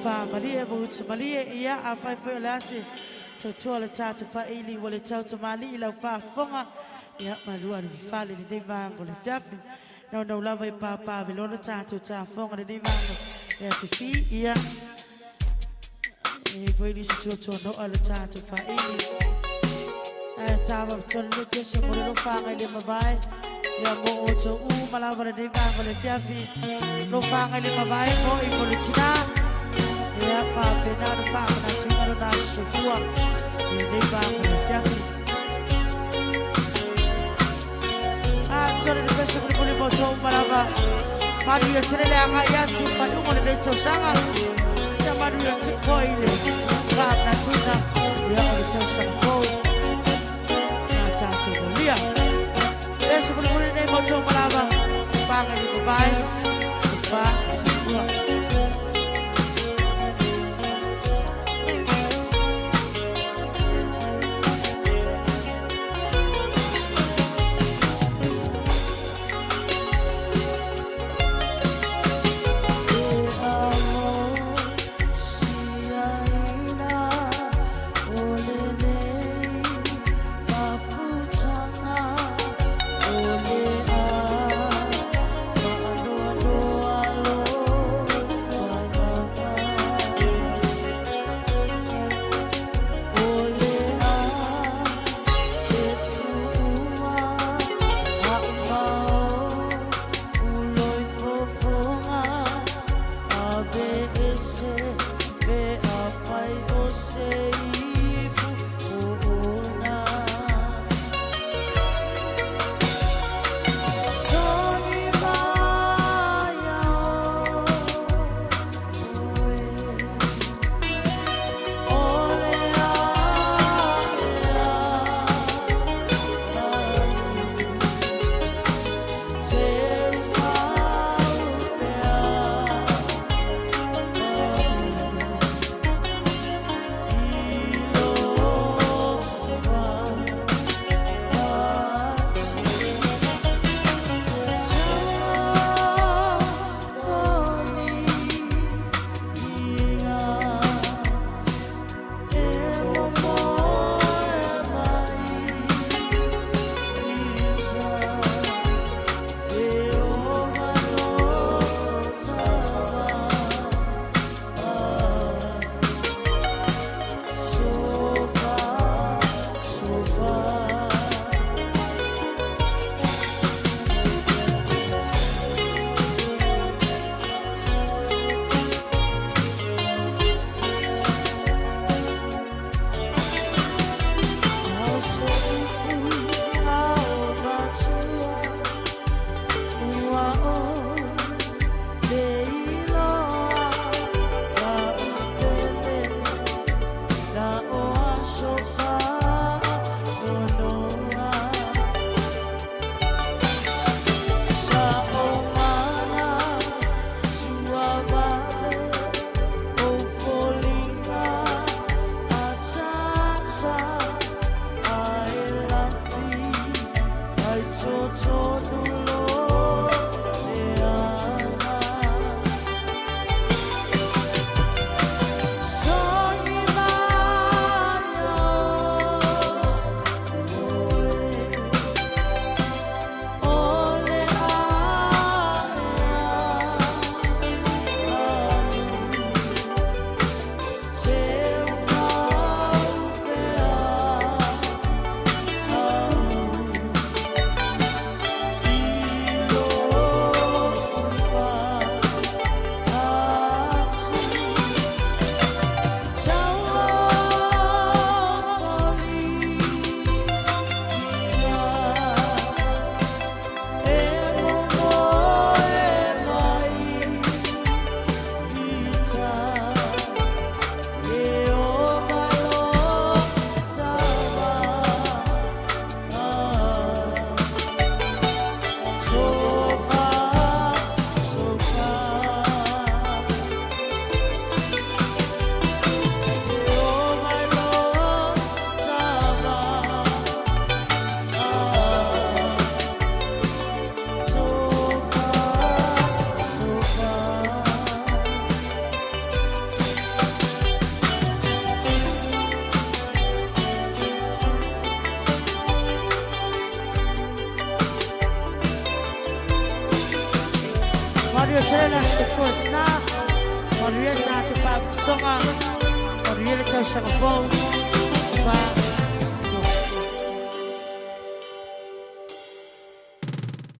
fa Maria Boots, Maria, yeah, I fight for Lassie. So Toala Tata for Eli, will it tell to Mali, La Fa Fonga. Yeah, my Lord, if you fall in the Divan, go to Fiafi. No, love it, Papa, will all the time to Fonga the Divan. Yeah, to feet, yeah. If we need to no other time to for Eli. And time of turning the kiss of little family in my vibe. Yeah, mo to Malava the Divan, go to Fiafi. No family in my vibe, no, in Politina. Yeah, Papa, now the family, I don't know, so poor. You live back with the Fiafi. I'm sorry, the best of the Bully Moto, Malava. Maria Serena, I asked you for you wanted to Sanga. Yeah, Maria took coil. Papa, Natuna, the other person of gold. Not to Maria. There's a Bully Moto, Malava. Bang in the vibe. So far, so poor. Maria Serena Sports na Maria Tacha Pap Songa Maria Tacha Pap